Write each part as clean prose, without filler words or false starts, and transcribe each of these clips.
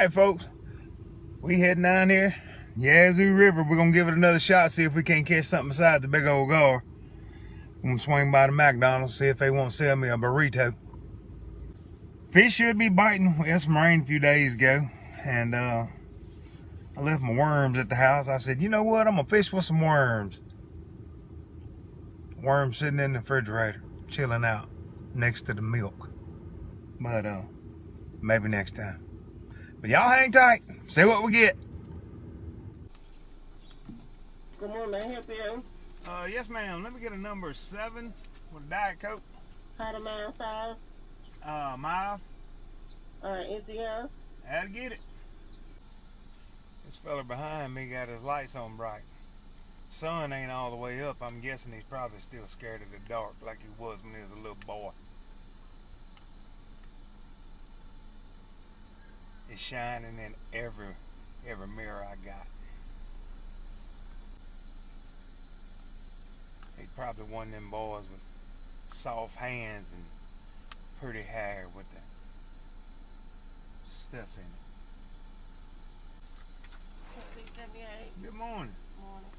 right, folks, we heading down here, Yazoo River. We're gonna give it another shot, see if we can't catch something besides the big old gar. I'm gonna swing by the McDonald's, see if they won't sell me a burrito. Fish should be biting. We had some rain a few days ago, and I left my worms at the house. I said, you know what, I'm gonna fish for some worms. Worms sitting in the refrigerator, chilling out next to the milk. But maybe next time. But y'all hang tight, see what we get. Good morning, may I help you? Yes, ma'am. Let me get a number 7 with a Diet Coke. How the mile size? Mile. Anything else? Had to get it. This fella behind me got his lights on bright. Sun ain't all the way up. I'm guessing he's probably still scared of the dark like he was when he was a little boy. It's shining in every mirror I got. He's probably one of them boys with soft hands and pretty hair with the stuff in it. Good morning. Morning.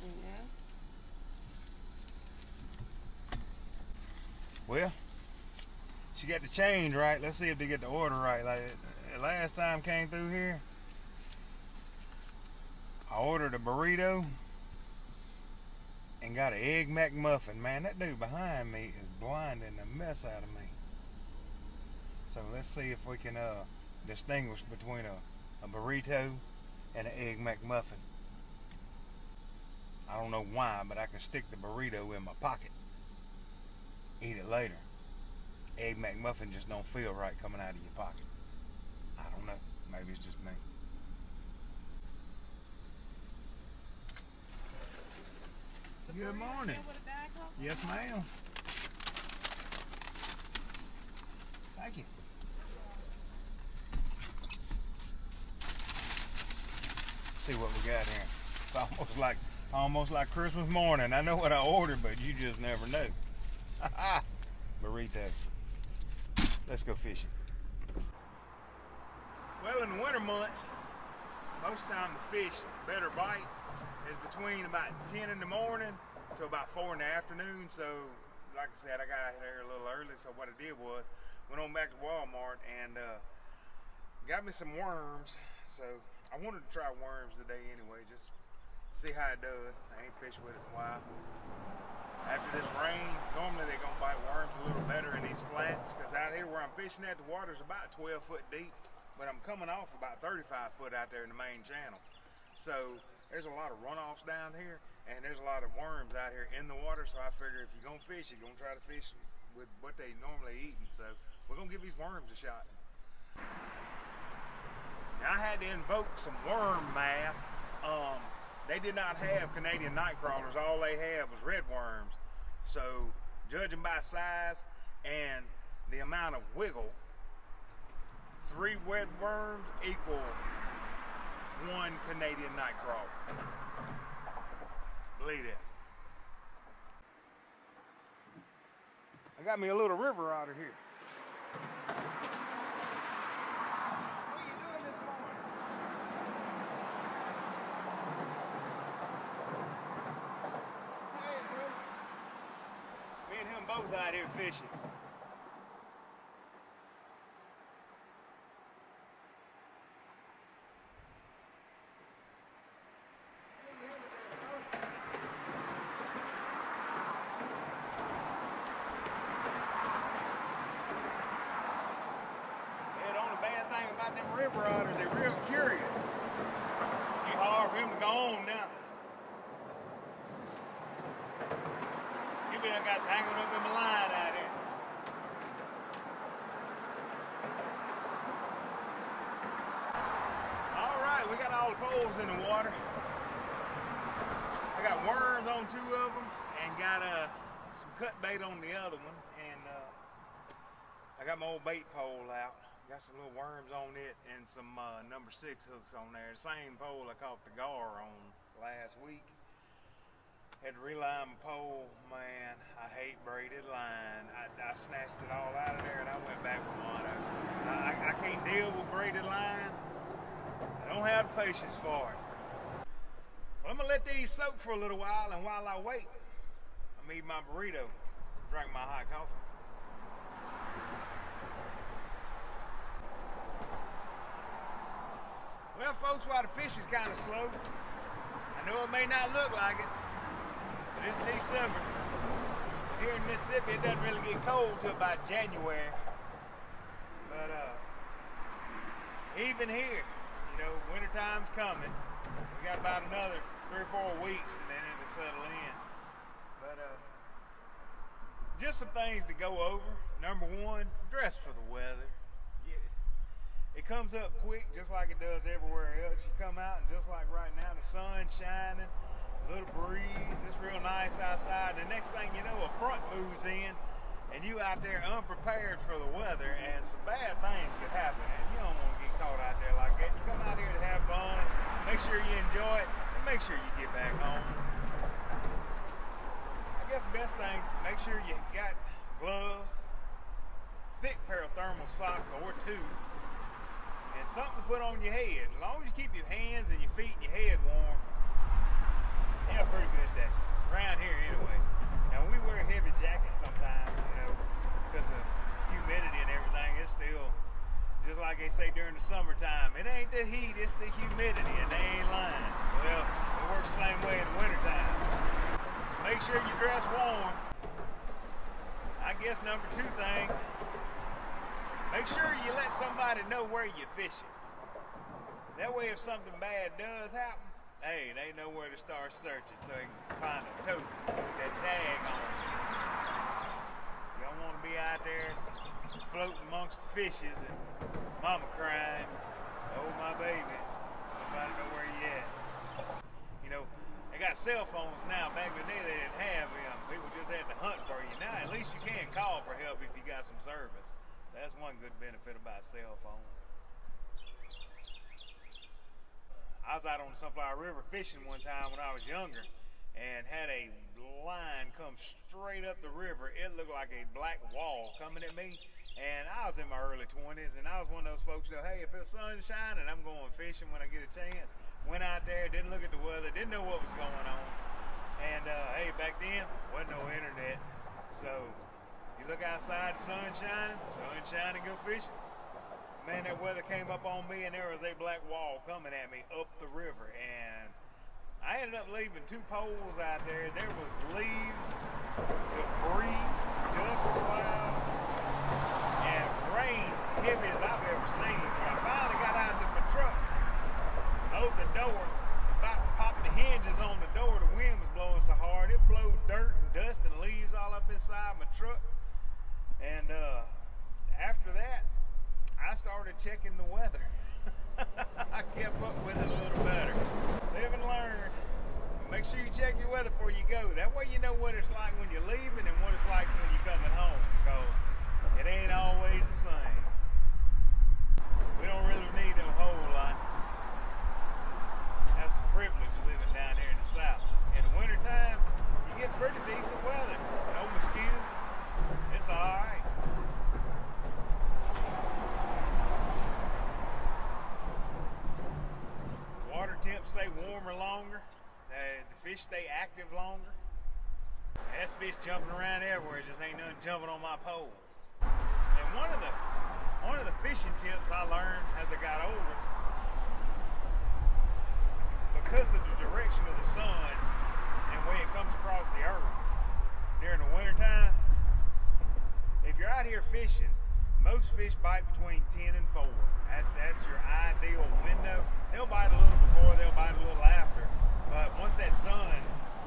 Yeah. Well, she got the change right. Let's see if they get the order right. Like last time came through here, I ordered a burrito and got an egg McMuffin. Man, that dude behind me is blinding the mess out of me. So let's see if we can distinguish between a burrito and an egg McMuffin. I don't know why, but I can stick the burrito in my pocket, eat it later. Egg McMuffin just don't feel right coming out of your pocket. I don't know. Maybe it's just me. Good morning. Yes, ma'am. Thank you. Let's see what we got here. It's almost like Christmas morning. I know what I ordered, but you just never know. Burrito. Let's go fishing. Well, in the winter months, most of the time the fish better bite is between about 10 in the morning to about 4 in the afternoon. So, like I said, I got out here a little early. So what I did was went on back to Walmart and got me some worms. So I wanted to try worms today anyway, just see how it does. I ain't fished with it in a while. After this rain, normally they're gonna bite worms a little better in these flats, because out here where I'm fishing at, the water's about 12 foot deep, but I'm coming off about 35 foot out there in the main channel. So there's a lot of runoffs down here, and there's a lot of worms out here in the water, so I figure if you're gonna fish, you're gonna try to fish with what they normally eat. So we're gonna give these worms a shot. Now I had to invoke some worm math. They did not have Canadian night crawlers. All they had was red worms. So judging by size and the amount of wiggle, 3 red worms equal 1 Canadian night crawler. Believe that. I got me a little river otter here. What are you doing this morning? Hey, bro. Me and him both out here fishing. Thing about them river otters, they're real curious. It's hard for him to go on now. He been got tangled up in the line out here. All right, we got all the poles in the water. I got worms on 2 of them and got some cut bait on the other one, and I got my old bait pole out. Got some little worms on it and some number 6 hooks on there. The same pole I caught the gar on last week. Had to reline my pole. Man, I hate braided line. I snatched it all out of there and I went back with mono. I can't deal with braided line. I don't have the patience for it. Well, I'm gonna let these soak for a little while, and while I wait, I'm eating my burrito, drink my hot coffee. Well, folks, while the fish is kind of slow, I know it may not look like it, but it's December. Here in Mississippi, it doesn't really get cold till about January. But even here, you know, wintertime's coming. We got about another 3 or 4 weeks, and then it'll settle in. But just some things to go over. Number one, dress for the weather. It comes up quick, just like it does everywhere else. You come out, and just like right now, the sun's shining, a little breeze, it's real nice outside. And the next thing you know, a front moves in, and you out there unprepared for the weather, and some bad things could happen, and you don't want to get caught out there like that. You come out here to have fun, make sure you enjoy it, and make sure you get back home. I guess the best thing, make sure you got gloves, thick pair of thermal socks or 2, and something to put on your head. As long as you keep your hands and your feet and your head warm, you have a pretty good day. Around here anyway. Now we wear heavy jackets sometimes, you know, because of humidity and everything. It's still, just like they say during the summertime, it ain't the heat, it's the humidity, and they ain't lying. Well, it works the same way in the wintertime. So make sure you dress warm. I guess number 2 thing, make sure you let somebody know where you're fishing. That way if something bad does happen, hey, they know where to start searching so they can find a tote with that tag on it. You don't want to be out there floating amongst the fishes and mama crying, oh my baby, nobody know where you at. You know, they got cell phones now. Back in the day they didn't have them. People just had to hunt for you. Now at least you can call for help if you got some service. That's one good benefit about cell phones. I was out on the Sunflower River fishing one time when I was younger and had a line come straight up the river. It looked like a black wall coming at me. And I was in my early 20s, and I was one of those folks that, hey, if the sun's shining, I'm going fishing when I get a chance. Went out there, didn't look at the weather, didn't know what was going on. And hey, back then, wasn't no internet. So you look outside, sun shining, go fishing. Man, that weather came up on me and there was a black wall coming at me up the river. And I ended up leaving 2 poles out there. There was leaves, debris, dust cloud, and rain heavy as I've ever seen. When I finally got out to my truck, opened the door, about to pop the hinges on the door, the wind was blowing so hard, it blew dirt and dust and leaves all up inside my truck. And after that, I started checking the weather. I kept up with it a little better. Live and learn. But make sure you check your weather before you go. That way you know what it's like when you're leaving and what it's like when you're coming home, because it ain't always the same. We don't really need a whole lot. That's the privilege of living down here in the South. In the wintertime, you get pretty decent weather. No mosquitoes. It's all right. Water temps stay warmer longer. The fish stay active longer. There's fish jumping around everywhere. Just ain't nothing jumping on my pole. And one of the fishing tips I learned as I got older, because of the direction of the sun and the way it comes across the earth during the wintertime, if you're out here fishing, most fish bite between 10 and 4. That's your ideal window. They'll bite a little before, they'll bite a little after. But once that sun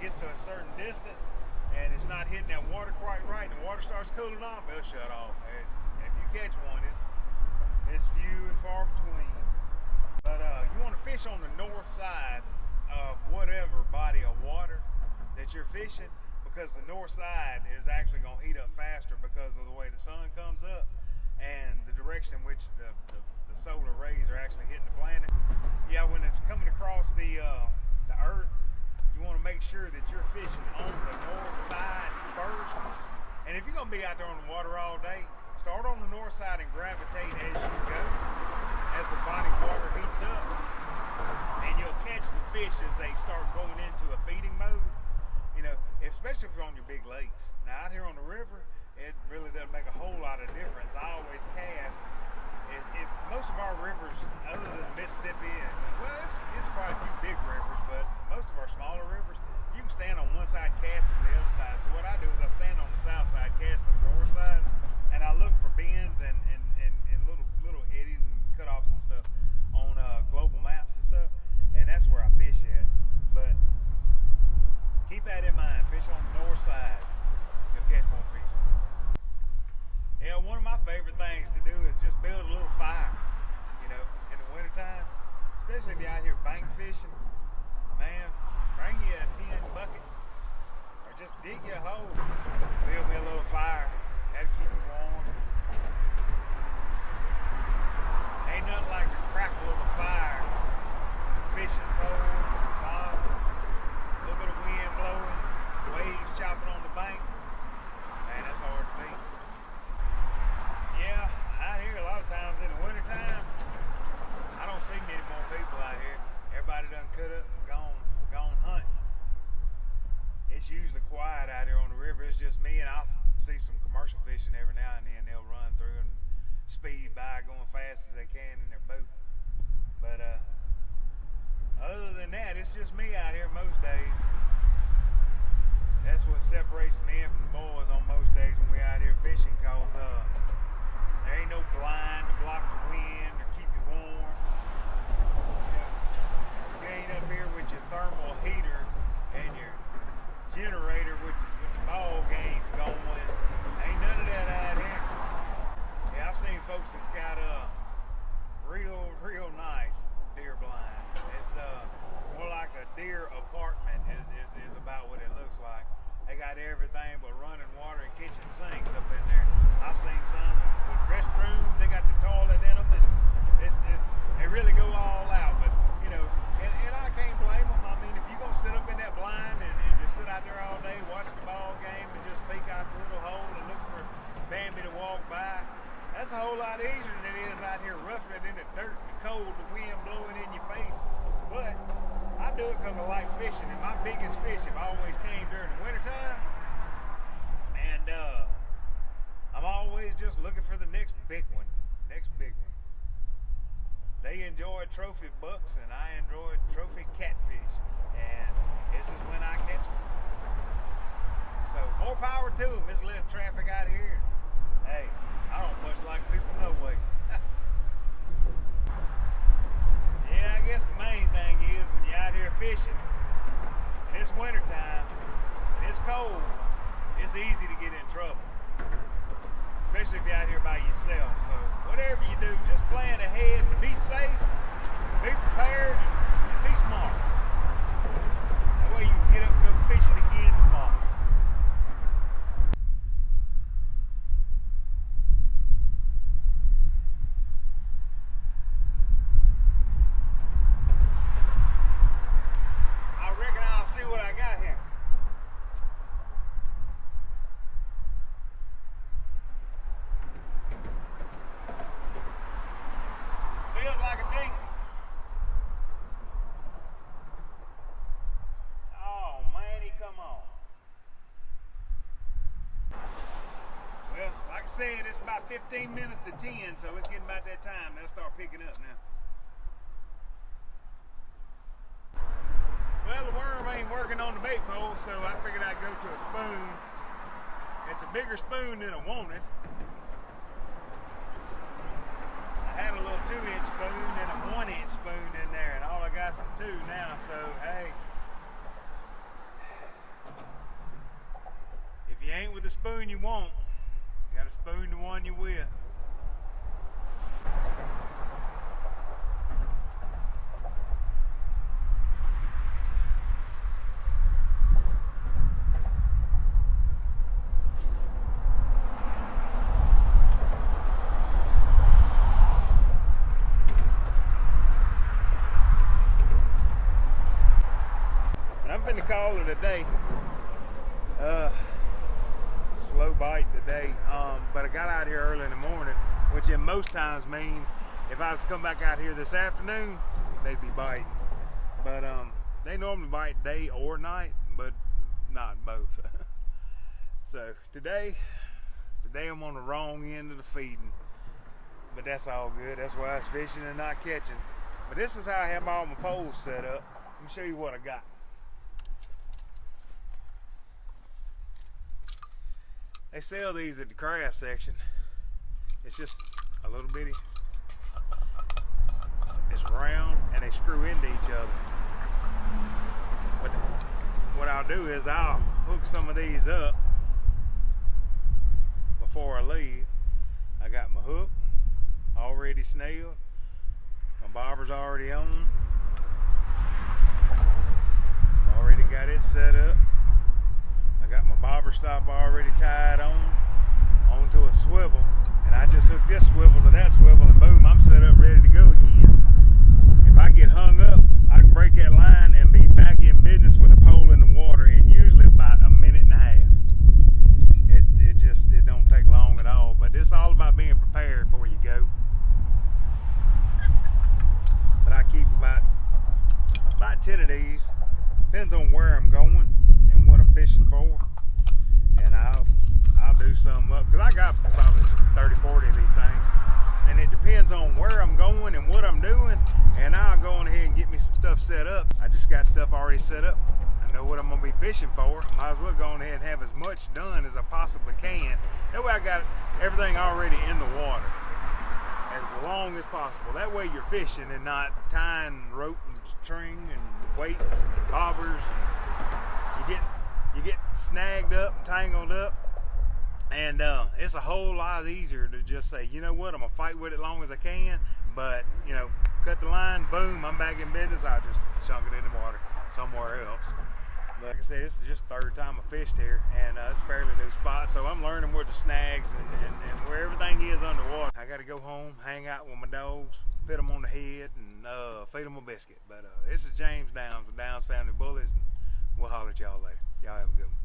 gets to a certain distance and it's not hitting that water quite right, and the water starts cooling off, they'll shut off. And if you catch one, it's few and far between. But you want to fish on the north side of whatever body of water that you're fishing, because the north side is actually going to heat up faster because of the way the sun comes up and the direction in which the solar rays are actually hitting the planet. Yeah, when it's coming across the earth, you want to make sure that you're fishing if you're gonna be out there on the water all day, start on the north side and gravitate as you go, as the body water heats up, and you'll catch the fish as they start going into a feeding mode. You know, especially if you're on your big lakes. Now out here on the river, it really doesn't make a whole lot of difference. I always cast. Most of our rivers, other than Mississippi, and well, it's quite a few big rivers, but most of our smaller rivers, you can stand on one side, cast to the other side. So what I do is I stand on the south side, cast to the north side, and I look for bends and little eddies and cutoffs and stuff on global maps and stuff, and that's where I fish at. But keep that in mind. Fish on the north side, you'll catch more fish. Yeah, one of my favorite things to do is just build a little fire, you know, in the wintertime, especially if you're out here bank fishing. Man, bring you a tin bucket or just dig you a hole, build me a little fire. That'll keep you warm. Ain't nothing like the crackle of a fire, fishing pole, bob, a little bit of wind blowing, waves chopping on the bank. Man, that's hard to beat. Yeah, out here a lot of times in the wintertime, I don't see many more people out here. Everybody done cut up and gone hunting. It's usually quiet out here on the river. It's just me, and I'll see some commercial fishing every now and then. They'll run through and speed by going fast as they can in their boat. But other than that, it's just me out here most days. That's what separates me from the boys on most days when we're out here fishing, cause there ain't no blind to block the wind or keep you warm. You ain't up here with your thermal heater and your generator with the ball game going. Ain't none of that out here. Yeah, I've seen folks that's got real nice deer blinds. It's more like a deer apartment is about what it looks like. They got everything but running water and kitchen sinks up in there. I've seen some with restrooms, they got the toilet in them, and they really go all out. But, you know, and I can't blame them. I mean, if you're going to sit up in that blind and just sit out there all day, watch the ball game, and just peek out the little hole and look for Bambi to walk by, that's a whole lot easier than it is out here roughing it in the dirt, the cold, the wind blowing in your face. But I do it because I like fishing, and my biggest fish have always came during the wintertime. And I'm always just looking for the next big one. They enjoy trophy bucks, and I enjoy trophy catfish. And this is when I catch them. So more power to them. There's less traffic out here. Hey, I don't much like people no way. Yeah, I guess the main thing is when you're out here fishing, and it's wintertime, and it's cold, it's easy to get in trouble. Especially if you're out here by yourself. So whatever you do, just plan ahead, be safe, be prepared, and be smart. That way you can get up and go fishing again tomorrow. See what I got here. Feels like a thing. Oh man, come on. Well, like I said, it's about 15 minutes to 10, so it's getting about that time. They'll start picking up now. Well, the worm ain't working on the bait pole, so I figured I'd go to a spoon. It's a bigger spoon than I wanted. I had a little 2-inch spoon and a 1-inch spoon in there, and all I got's the 2 now, so hey. If you ain't with the spoon you want, you gotta spoon the one you with. Call it a day. Slow bite today, but I got out here early in the morning, which in most times means if I was to come back out here this afternoon, they'd be biting. But they normally bite day or night, but not both. So today I'm on the wrong end of the feeding, but that's all good. That's why I was fishing and not catching. But this is how I have all my poles set up. Let me show you what I got. They sell these at the craft section. It's just a little bitty, it's round and they screw into each other. But what I'll do is I'll hook some of these up before I leave. I got my hook already snailed. My bobber's already on. I've already got it set up. I got my bobber stop already tied onto a swivel, and I just hook this swivel to that swivel, and boom, I'm set up ready to go again. If I get hung up, I can break that line and be back in business with a pole in the water in usually about a minute and a half. It don't take long at all, but it's all about being prepared before you go. But I keep about 10 of these. Depends on where I'm going and what I'm fishing for. And I'll do some up, because I got probably 30, 40 of these things. And it depends on where I'm going and what I'm doing. And I'll go on ahead and get me some stuff set up. I just got stuff already set up. I know what I'm gonna be fishing for. Might as well go on ahead and have as much done as I possibly can. That way I got everything already in the water as long as possible. That way you're fishing and not tying rope and string and weights and bobbers. And you get snagged up and tangled up, and it's a whole lot easier to just say, you know what, I'm gonna fight with it as long as I can, but you know, cut the line, boom, I'm back in business. I'll just chunk it in the water somewhere else. But like I said, this is just the third time I fished here, and it's a fairly new spot, so I'm learning where the snags and where everything is underwater. I got to go home, hang out with my dogs, put them on the head, and feed them a biscuit. But this is James Downs with Downs Family Bullies, and we'll holler at y'all later. Y'all have a good one.